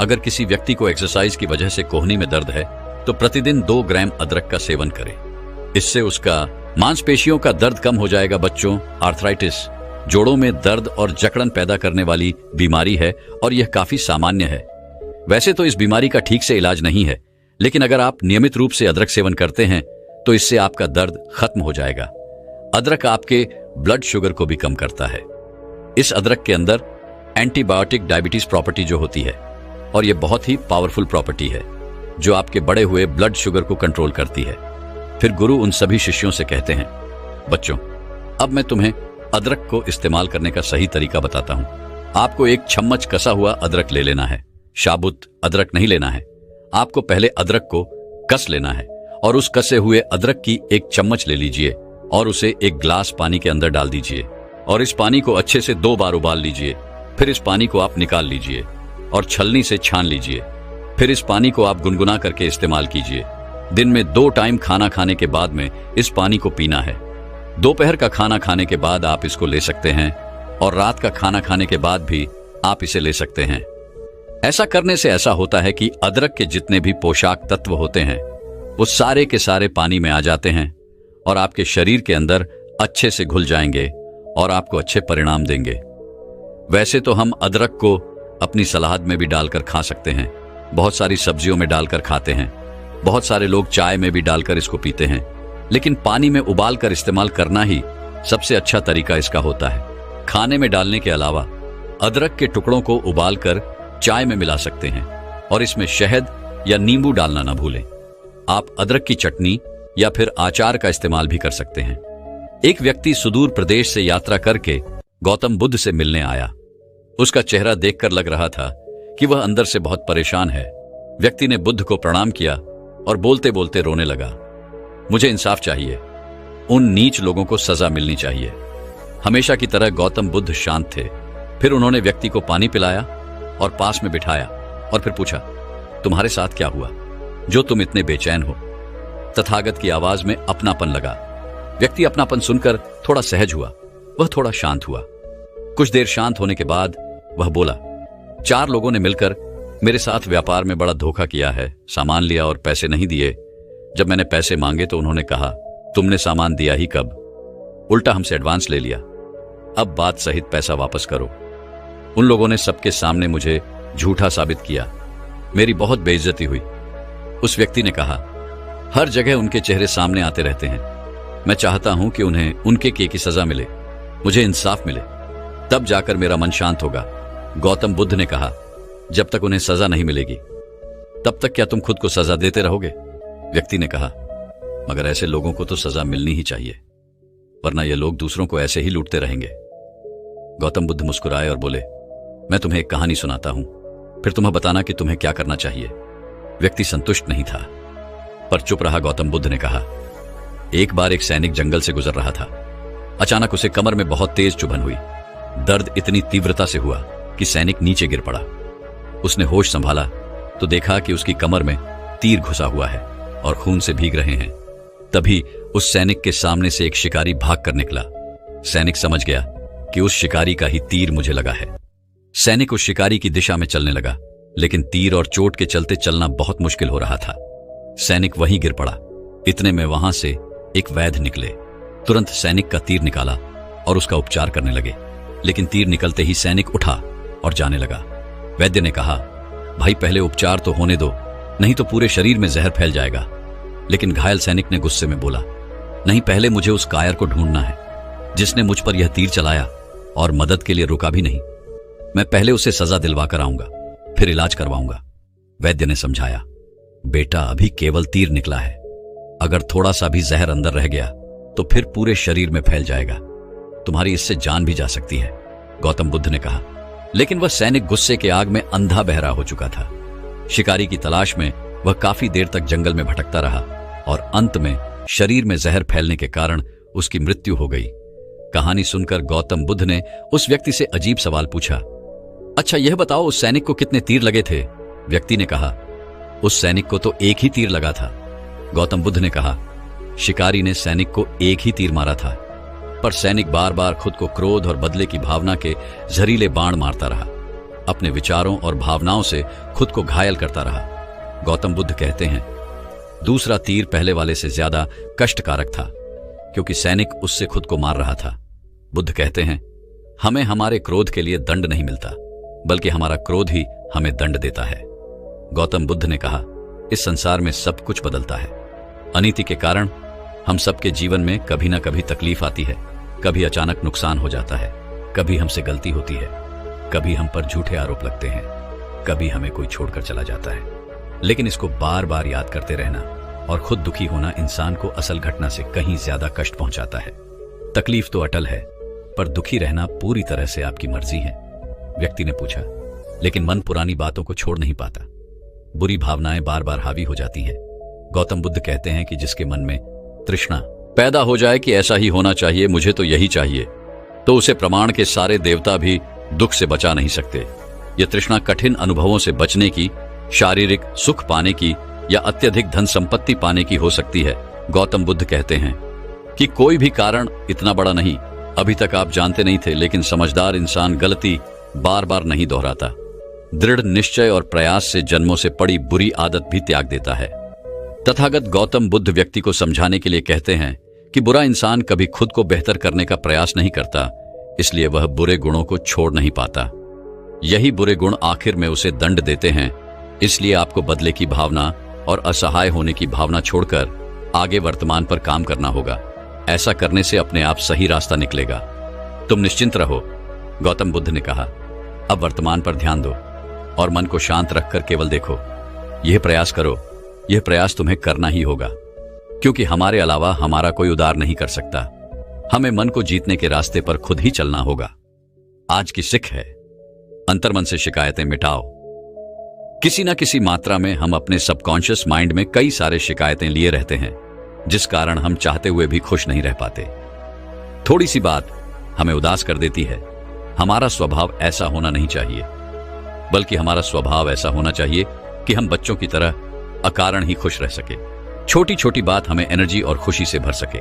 अगर किसी व्यक्ति को एक्सरसाइज की वजह से कोहनी में दर्द है तो प्रतिदिन 2 ग्राम अदरक का सेवन करें। इससे उसका मांसपेशियों का दर्द कम हो जाएगा। बच्चों, आर्थराइटिस जोड़ों में दर्द और जकड़न पैदा करने वाली बीमारी है और यह काफी सामान्य है। वैसे तो इस बीमारी का ठीक से इलाज नहीं है, लेकिन अगर आप नियमित रूप से अदरक सेवन करते हैं तो इससे आपका दर्द खत्म हो जाएगा। अदरक आपके ब्लड शुगर को भी कम करता है। इस अदरक के अंदर एंटीबायोटिक डायबिटीज प्रॉपर्टी जो होती है, और यह बहुत ही पावरफुल प्रॉपर्टी है जो आपके बढ़े हुए ब्लड शुगर को कंट्रोल करती है। फिर गुरु उन सभी शिष्यों से कहते हैं, बच्चों, अब मैं तुम्हें अदरक को इस्तेमाल करने का सही तरीका बताता हूं। आपको 1 चम्मच कसा हुआ अदरक ले लेना है। साबुत अदरक नहीं लेना है। आपको पहले अदरक को कस लेना है और उस कसे हुए अदरक की 1 चम्मच ले लीजिए और उसे 1 गिलास पानी के अंदर डाल दीजिए और इस पानी को अच्छे से 2 बार उबाल लीजिए। फिर इस पानी को आप निकाल लीजिए और छलनी से छान लीजिए। फिर इस पानी को आप गुनगुना करके इस्तेमाल कीजिए। दिन में 2 टाइम खाना खाने के बाद में इस पानी को पीना है। दोपहर का खाना खाने के बाद आप इसको ले सकते हैं और रात का खाना खाने के बाद भी आप इसे ले सकते हैं। ऐसा करने से ऐसा होता है कि अदरक के जितने भी पोषक तत्व होते हैं वो सारे के सारे पानी में आ जाते हैं और आपके शरीर के अंदर अच्छे से घुल जाएंगे और आपको अच्छे परिणाम देंगे। वैसे तो हम अदरक को अपनी सलाद में भी डालकर खा सकते हैं, बहुत सारी सब्जियों में डालकर खाते हैं, बहुत सारे लोग चाय में भी डालकर इसको पीते हैं, लेकिन पानी में उबाल कर इस्तेमाल करना ही सबसे अच्छा तरीका इसका होता है। खाने में डालने के अलावा अदरक के टुकड़ों को उबालकर चाय में मिला सकते हैं और इसमें शहद या नींबू डालना ना भूलें। आप अदरक की चटनी या फिर अचार का इस्तेमाल भी कर सकते हैं। एक व्यक्ति सुदूर प्रदेश से यात्रा करके गौतम बुद्ध से मिलने आया। उसका चेहरा देखकर लग रहा था कि वह अंदर से बहुत परेशान है। व्यक्ति ने बुद्ध को प्रणाम किया और बोलते बोलते रोने लगा। मुझे इंसाफ चाहिए, उन नीच लोगों को सजा मिलनी चाहिए। हमेशा की तरह गौतम बुद्ध शांत थे। फिर उन्होंने व्यक्ति को पानी पिलाया और पास में बिठाया और फिर पूछा, तुम्हारे साथ क्या हुआ जो तुम इतने बेचैन हो? तथागत की आवाज में अपनापन लगा। व्यक्ति अपनापन सुनकर थोड़ा सहज हुआ, वह थोड़ा शांत हुआ। कुछ देर शांत होने के बाद वह बोला, 4 लोगों ने मिलकर मेरे साथ व्यापार में बड़ा धोखा किया है। सामान लिया और पैसे नहीं दिए। जब मैंने पैसे मांगे तो उन्होंने कहा, तुमने सामान दिया ही कब? उल्टा हमसे एडवांस ले लिया। अब बात सहित पैसा वापस करो। उन लोगों ने सबके सामने मुझे झूठा साबित किया। मेरी बहुत बेइज्जती हुई। उस व्यक्ति ने कहा, हर जगह उनके चेहरे सामने आते रहते हैं। मैं चाहता हूं कि उन्हें उनके किए की सजा मिले, मुझे इंसाफ मिले, तब जाकर मेरा मन शांत होगा। गौतम बुद्ध ने कहा, जब तक उन्हें सजा नहीं मिलेगी तब तक क्या तुम खुद को सजा देते रहोगे? व्यक्ति ने कहा, मगर ऐसे लोगों को तो सजा मिलनी ही चाहिए, वरना ये लोग दूसरों को ऐसे ही लूटते रहेंगे। गौतम बुद्ध मुस्कुराए और बोले, मैं तुम्हें एक कहानी सुनाता हूं, फिर तुम्हें बताना कि तुम्हें क्या करना चाहिए। व्यक्ति संतुष्ट नहीं था पर चुप रहा। गौतम बुद्ध ने कहा, एक बार एक सैनिक जंगल से गुजर रहा था। अचानक उसे कमर में बहुत तेज चुभन हुई। दर्द इतनी तीव्रता से हुआ कि सैनिक नीचे गिर पड़ा। उसने होश संभाला तो देखा कि उसकी कमर में तीर घुसा हुआ है और खून से भीग रहे हैं। तभी उस सैनिक के सामने से एक शिकारी भाग कर निकला। सैनिक समझ गया कि उस शिकारी का ही तीर मुझे लगा है। सैनिक उस शिकारी की दिशा में चलने लगा, लेकिन तीर और चोट के चलते चलना बहुत मुश्किल हो रहा था। सैनिक वहीं गिर पड़ा। इतने में वहां से एक वैद्य निकले। तुरंत सैनिक का तीर निकाला और उसका उपचार करने लगे, लेकिन तीर निकलते ही सैनिक उठा और जाने लगा। वैद्य ने कहा, भाई पहले उपचार तो होने दो, नहीं तो पूरे शरीर में जहर फैल जाएगा। लेकिन घायल सैनिक ने गुस्से में बोला, नहीं, पहले मुझे उस कायर को ढूंढना है जिसने मुझ पर यह तीर चलाया और मदद के लिए रुका भी नहीं। मैं पहले उसे सजा दिलवा कर आऊंगा, फिर इलाज करवाऊंगा। वैद्य ने समझाया, बेटा अभी केवल तीर निकला है, अगर थोड़ा सा भी जहर अंदर रह गया तो फिर पूरे शरीर में फैल जाएगा, तुम्हारी इससे जान भी जा सकती है। गौतम बुद्ध ने कहा। लेकिन वह सैनिक गुस्से के आग में अंधा बहरा हो चुका था। शिकारी की तलाश में वह काफी देर तक जंगल में भटकता रहा और अंत में शरीर में जहर फैलने के कारण उसकी मृत्यु हो गई। कहानी सुनकर गौतम बुद्ध ने उस व्यक्ति से अजीब सवाल पूछा, अच्छा यह बताओ उस सैनिक को कितने तीर लगे थे? व्यक्ति ने कहा, उस सैनिक को तो एक ही तीर लगा था। गौतम बुद्ध ने कहा, शिकारी ने सैनिक को एक ही तीर मारा था, पर सैनिक बार बार खुद को क्रोध और बदले की भावना के जहरीले बाण मारता रहा, अपने विचारों और भावनाओं से खुद को घायल करता रहा। गौतम बुद्ध कहते हैं, दूसरा तीर पहले वाले से ज्यादा कष्टकारक था, क्योंकि सैनिक उससे खुद को मार रहा था। बुद्ध कहते हैं, हमें हमारे क्रोध के लिए दंड नहीं मिलता, बल्कि हमारा क्रोध ही हमें दंड देता है। गौतम बुद्ध ने कहा, इस संसार में सब कुछ बदलता है। अनीति के कारण हम सबके जीवन में कभी ना कभी तकलीफ आती है, कभी अचानक नुकसान हो जाता है, कभी हमसे गलती होती है, कभी हम पर झूठे आरोप लगते हैं, कभी हमें कोई छोड़कर चला जाता है। लेकिन इसको बार बार याद करते रहना और खुद दुखी होना इंसान को असल घटना से कहीं ज्यादा कष्ट पहुंचाता है। तकलीफ तो अटल है, पर दुखी रहना पूरी तरह से आपकी मर्जी है। व्यक्ति ने पूछा, लेकिन मन पुरानी बातों को छोड़ नहीं पाता, बुरी भावनाएं बार बार हावी हो जाती हैं। गौतम बुद्ध कहते हैं कि जिसके मन में तृष्णा पैदा हो जाए कि ऐसा ही होना चाहिए, मुझे तो यही चाहिए, तो उसे प्रमाण के सारे देवता भी दुख से बचा नहीं सकते। यह तृष्णा कठिन अनुभवों से बचने की, शारीरिक सुख पाने की या अत्यधिक धन संपत्ति पाने की हो सकती है। गौतम बुद्ध कहते हैं कि कोई भी कारण इतना बड़ा नहीं, अभी तक आप जानते नहीं थे, लेकिन समझदार इंसान गलती बार बार नहीं दोहराता। दृढ़ निश्चय और प्रयास से जन्मों से पड़ी बुरी आदत भी त्याग देता है। तथागत गौतम बुद्ध व्यक्ति को समझाने के लिए कहते हैं कि बुरा इंसान कभी खुद को बेहतर करने का प्रयास नहीं करता, इसलिए वह बुरे गुणों को छोड़ नहीं पाता। यही बुरे गुण आखिर में उसे दंड देते हैं। इसलिए आपको बदले की भावना और असहाय होने की भावना छोड़कर आगे वर्तमान पर काम करना होगा। ऐसा करने से अपने आप सही रास्ता निकलेगा। तुम निश्चिंत रहो, गौतम बुद्ध ने कहा, अब वर्तमान पर ध्यान दो और मन को शांत रखकर केवल देखो। यह प्रयास करो, यह प्रयास तुम्हें करना ही होगा, क्योंकि हमारे अलावा हमारा कोई उद्धार नहीं कर सकता। हमें मन को जीतने के रास्ते पर खुद ही चलना होगा। आज की सीख है, अंतर्मन से शिकायतें मिटाओ। किसी न किसी मात्रा में हम अपने सबकॉन्शियस माइंड में कई सारे शिकायतें लिए रहते हैं, जिस कारण हम चाहते हुए भी खुश नहीं रह पाते। थोड़ी सी बात हमें उदास कर देती है। हमारा स्वभाव ऐसा होना नहीं चाहिए, बल्कि हमारा स्वभाव ऐसा होना चाहिए कि हम बच्चों की तरह अकारण ही खुश रह सके। छोटी छोटी बात हमें एनर्जी और खुशी से भर सके।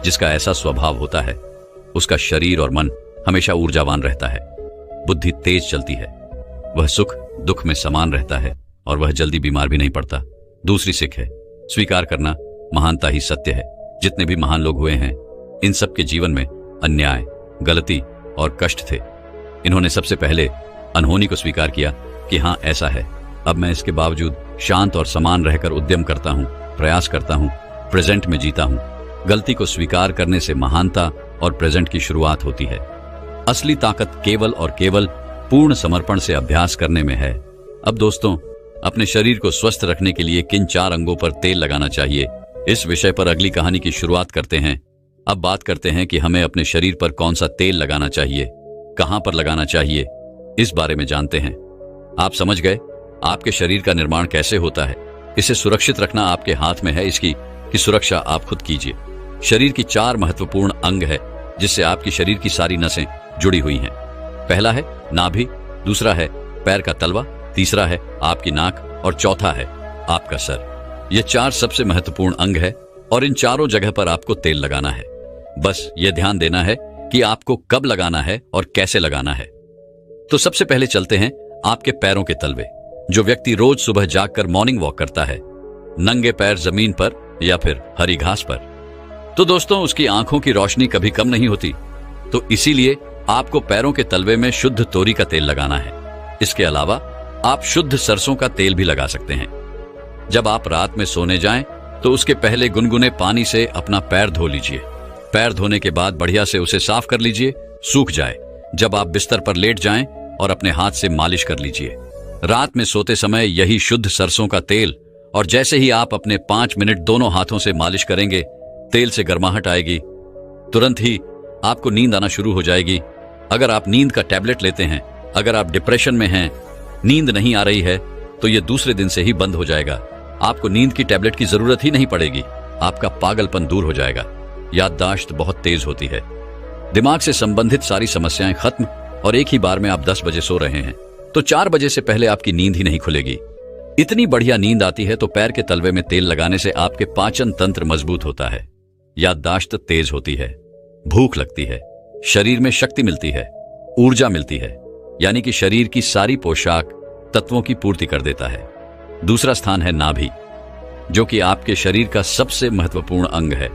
जिसका ऐसा स्वभाव होता है, उसका शरीर और मन हमेशा ऊर्जावान रहता है, बुद्धि तेज चलती है, वह सुख दुख में समान रहता है और वह जल्दी बीमार भी नहीं पड़ता। दूसरी सीख है, स्वीकार करना महानता ही सत्य है। जितने भी महान लोग हुए हैं, इन सब के जीवन में अन्याय, गलती और कष्ट थे। इन्होंने सबसे पहले अनहोनी को स्वीकार किया कि हाँ ऐसा है, अब मैं इसके बावजूद शांत और समान रहकर उद्यम करता हूं, प्रयास करता हूं, प्रेजेंट में जीता हूं। गलती को स्वीकार करने से महानता और प्रेजेंट की शुरुआत होती है। असली ताकत केवल और केवल पूर्ण समर्पण से अभ्यास करने में है। अब दोस्तों, अपने शरीर को स्वस्थ रखने के लिए किन 4 अंगों पर तेल लगाना चाहिए, इस विषय पर अगली कहानी की शुरुआत करते हैं। अब बात करते हैं कि हमें अपने शरीर पर कौन सा तेल लगाना चाहिए, कहां पर लगाना चाहिए, इस बारे में जानते हैं। आप समझ गए आपके शरीर का निर्माण कैसे होता है। इसे सुरक्षित रखना आपके हाथ में है, इसकी की सुरक्षा आप खुद कीजिए। शरीर की 4 महत्वपूर्ण अंग है, जिससे आपकी शरीर की सारी नसें जुड़ी हुई हैं। पहला है नाभि, दूसरा है पैर का तलवा, तीसरा है आपकी नाक और चौथा है आपका सर। ये 4 सबसे महत्वपूर्ण अंग है और इन चारों जगह पर आपको तेल लगाना है। बस ये ध्यान देना है कि आपको कब लगाना है और कैसे लगाना है। तो सबसे पहले चलते हैं आपके पैरों के तलवे। जो व्यक्ति रोज सुबह जागकर मॉर्निंग वॉक करता है, नंगे पैर जमीन पर या फिर हरी घास पर, तो दोस्तों उसकी आंखों की रोशनी कभी कम नहीं होती। तो इसीलिए आपको पैरों के तलवे में शुद्ध तोरी का तेल लगाना है। इसके अलावा आप शुद्ध सरसों का तेल भी लगा सकते हैं। जब आप रात में सोने जाएं, तो उसके पहले गुनगुने पानी से अपना पैर धो लीजिए। पैर धोने के बाद बढ़िया से उसे साफ कर लीजिए, सूख जाए। जब आप बिस्तर पर लेट जाएं और अपने हाथ से मालिश कर लीजिए। रात में सोते समय यही शुद्ध सरसों का तेल, और जैसे ही आप अपने 5 मिनट दोनों हाथों से मालिश करेंगे, तेल से गर्माहट आएगी, तुरंत ही आपको नींद आना शुरू हो जाएगी। अगर आप नींद का टैबलेट लेते हैं, अगर आप डिप्रेशन में हैं, नींद नहीं आ रही है, तो यह दूसरे दिन से ही बंद हो जाएगा। आपको नींद की टैबलेट की जरूरत ही नहीं पड़ेगी। आपका पागलपन दूर हो जाएगा। याददाश्त बहुत तेज होती है। दिमाग से संबंधित सारी समस्याएं खत्म, और एक ही बार में आप 10 बजे सो रहे हैं, तो 4 बजे से पहले आपकी नींद ही नहीं खुलेगी। इतनी बढ़िया नींद आती है। तो पैर के तलवे में तेल लगाने से आपके पाचन तंत्र मजबूत होता है, याददाश्त तेज होती है, भूख लगती है, शरीर में शक्ति मिलती है, ऊर्जा मिलती है, यानी कि शरीर की सारी पोशाक तत्वों की पूर्ति कर देता है। दूसरा स्थान है नाभि, जो कि आपके शरीर का सबसे महत्वपूर्ण अंग है।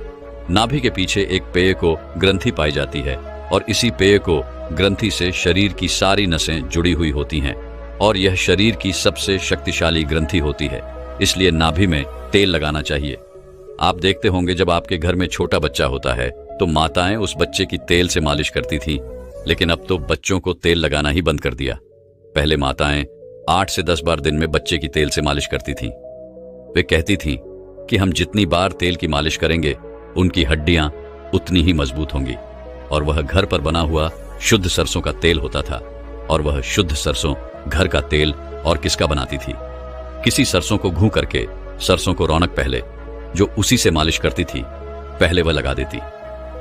नाभि के पीछे एक पेय को ग्रंथि पाई जाती है, और इसी पेय को ग्रंथि से शरीर की सारी नसें जुड़ी हुई होती हैं, और यह शरीर की सबसे शक्तिशाली ग्रंथि होती है। इसलिए नाभि में तेल लगाना चाहिए। आप देखते होंगे जब आपके घर में छोटा बच्चा होता है, तो माताएं उस बच्चे की तेल से मालिश करती थीं, लेकिन अब तो बच्चों को तेल लगाना ही बंद कर दिया। पहले माताएं 8 से 10 बार दिन में बच्चे की तेल से मालिश करती थीं। वे कहती थीं कि हम जितनी बार तेल की मालिश करेंगे, उनकी हड्डियां उतनी ही मजबूत होंगी। और वह घर पर बना हुआ शुद्ध सरसों का तेल होता था। और वह शुद्ध सरसों घर का तेल और किसका बनाती थी? किसी सरसों को घू करके, सरसों को रौनक पहले, जो उसी से मालिश करती थी, पहले वह लगा देती,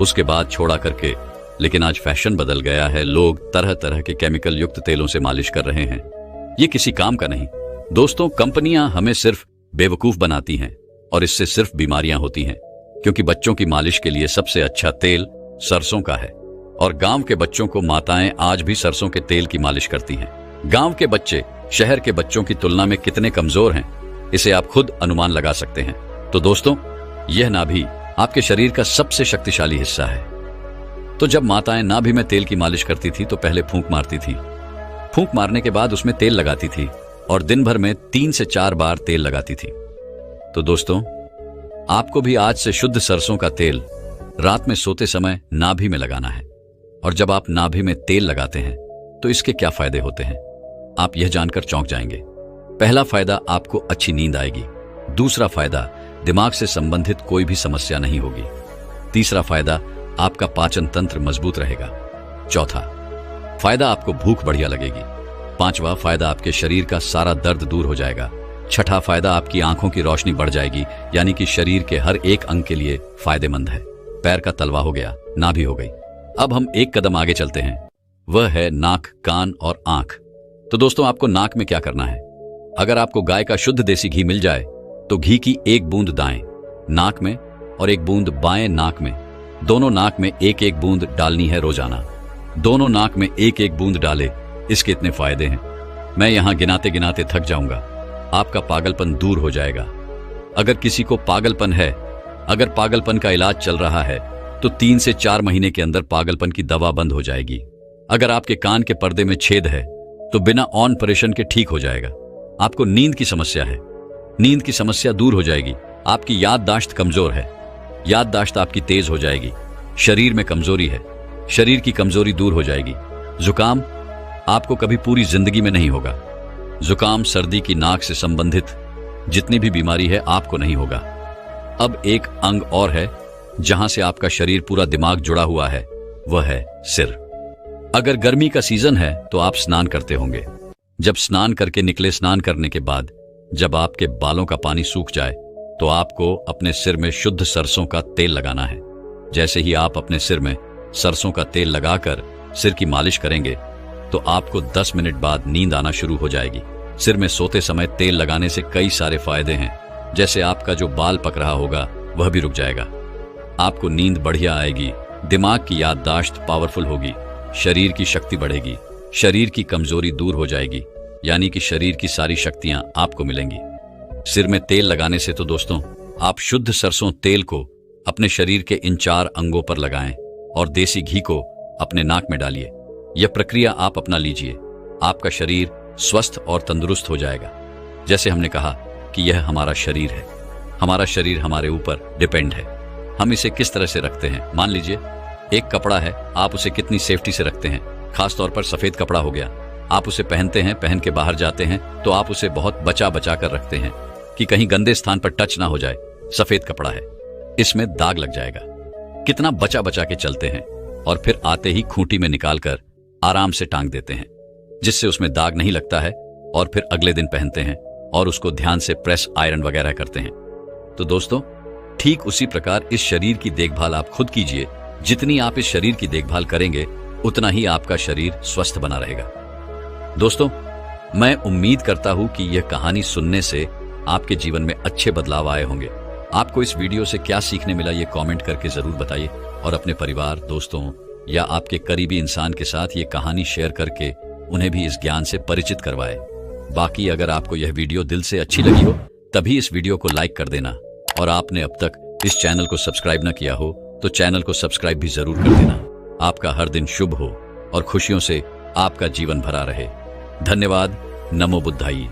उसके बाद छोड़ा करके। लेकिन आज फैशन बदल गया है, लोग तरह तरह के केमिकल युक्त तेलों से मालिश कर रहे हैं। ये किसी काम का नहीं। दोस्तों, कंपनियां हमें सिर्फ बेवकूफ बनाती हैं, और इससे सिर्फ बीमारियां होती हैं। क्योंकि बच्चों की मालिश के लिए सबसे अच्छा तेल सरसों का है, और गांव के बच्चों को माताएं आज भी सरसों के तेल की मालिश करती हैं। गांव के बच्चे शहर के बच्चों की तुलना में कितने कमजोर हैं, इसे आप खुद अनुमान लगा सकते हैं। तो दोस्तों, यह नाभि आपके शरीर का सबसे शक्तिशाली हिस्सा है। तो जब माताएं नाभि में तेल की मालिश करती थी, तो पहले फूंक मारती थी। फूंक मारने के बाद उसमें तेल लगाती थी, और दिन भर में 3 से 4 बार तेल लगाती थी। तो दोस्तों, आपको भी आज से शुद्ध सरसों का तेल रात में सोते समय नाभि में लगाना है। और जब आप नाभि में तेल लगाते हैं तो इसके क्या फायदे होते हैं, आप यह जानकर चौंक जाएंगे। पहला फायदा, आपको अच्छी नींद आएगी। दूसरा फायदा, दिमाग से संबंधित कोई भी समस्या नहीं होगी। तीसरा फायदा, आपका पाचन तंत्र मजबूत रहेगा। चौथा फायदा, आपको भूख बढ़िया लगेगी। पांचवा फायदा, आपके शरीर का सारा दर्द दूर हो जाएगा। छठा फायदा, आपकी आंखों की रोशनी बढ़ जाएगी, यानी कि शरीर के हर एक अंग के लिए फायदेमंद है। पैर का तलवा हो गया, नाभि हो गई। अब हम एक कदम आगे चलते हैं, वह है नाक, कान और आंख। तो दोस्तों, आपको नाक में क्या करना है? अगर आपको गाय का शुद्ध देसी घी मिल जाए तो घी की एक बूंद दाएं नाक में और एक बूंद बाएं नाक में, दोनों नाक में एक एक बूंद डालनी है रोजाना। दोनों नाक में एक एक बूंद डाले, इसके इतने फायदे हैं, मैं यहां गिनाते गिनाते थक जाऊंगा। आपका पागलपन दूर हो जाएगा। अगर किसी को पागलपन है, अगर पागलपन का इलाज चल रहा है तो 3 से 4 महीने के अंदर पागलपन की दवा बंद हो जाएगी। अगर आपके कान के पर्दे में छेद है तो बिना ऑपरेशन के ठीक हो जाएगा। आपको नींद की समस्या है, नींद की समस्या दूर हो जाएगी। आपकी याददाश्त कमजोर है, याददाश्त आपकी तेज हो जाएगी। शरीर में कमजोरी है, शरीर की कमजोरी दूर हो जाएगी। जुकाम आपको कभी पूरी जिंदगी में नहीं होगा। जुकाम, सर्दी की नाक से संबंधित जितनी भी बीमारी है आपको नहीं होगा। अब एक अंग और है जहां से आपका शरीर पूरा दिमाग जुड़ा हुआ है, वह है सिर। अगर गर्मी का सीजन है तो आप स्नान करते होंगे। जब स्नान करके निकले, स्नान करने के बाद जब आपके बालों का पानी सूख जाए तो आपको अपने सिर में शुद्ध सरसों का तेल लगाना है। जैसे ही आप अपने सिर में सरसों का तेल लगाकर सिर की मालिश करेंगे तो आपको 10 मिनट बाद नींद आना शुरू हो जाएगी। सिर में सोते समय तेल लगाने से कई सारे फायदे हैं, जैसे आपका जो बाल पक रहा होगा वह भी रुक जाएगा। आपको नींद बढ़िया आएगी, दिमाग की याददाश्त पावरफुल होगी, शरीर की शक्ति बढ़ेगी, शरीर की कमजोरी दूर हो जाएगी, यानी कि शरीर की सारी शक्तियां आपको मिलेंगी। सिर में तेल लगाने से तो दोस्तों, आप शुद्ध सरसों तेल को अपने शरीर के इन 4 अंगों पर लगाएं और देसी घी को अपने नाक में डालिए। यह प्रक्रिया आप अपना लीजिए, आपका शरीर स्वस्थ और तंदुरुस्त हो जाएगा। जैसे हमने कहा कि यह हमारा शरीर है, हमारा शरीर हमारे ऊपर डिपेंड है। हम इसे किस तरह से रखते हैं, मान लीजिए एक कपड़ा है, आप उसे कितनी सेफ्टी से रखते हैं। खासतौर पर सफेद कपड़ा हो गया, आप उसे पहनते हैं, पहन के बाहर जाते हैं तो आप उसे बहुत बचा बचा कर रखते हैं कि कहीं गंदे स्थान पर टच ना हो जाए। सफेद कपड़ा है, इसमें दाग लग जाएगा, कितना बचा बचा के चलते हैं और फिर आते ही खूंटी में निकालकर आराम से टांग देते हैं, जिससे उसमें दाग नहीं लगता है, और फिर अगले दिन पहनते हैं और उसको ध्यान से प्रेस, आयरन वगैरह करते हैं। तो दोस्तों, ठीक उसी प्रकार इस शरीर की देखभाल आप खुद कीजिए। जितनी आप इस शरीर की देखभाल करेंगे उतना ही आपका शरीर स्वस्थ बना रहेगा। दोस्तों, मैं उम्मीद करता हूं कि यह कहानी सुनने से आपके जीवन में अच्छे बदलाव आए होंगे। आपको इस वीडियो से क्या सीखने मिला ये कमेंट करके जरूर बताइए और अपने परिवार, दोस्तों या आपके करीबी इंसान के साथ ये कहानी शेयर करके उन्हें भी इस ज्ञान से परिचित करवाएं। बाकी अगर आपको यह वीडियो दिल से अच्छी लगी हो तभी इस वीडियो को लाइक कर देना, और आपने अब तक इस चैनल को सब्सक्राइब न किया हो तो चैनल को सब्सक्राइब भी जरूर कर देना। आपका हर दिन शुभ हो और खुशियों से आपका जीवन भरा रहे। धन्यवाद। नमो बुद्धाई।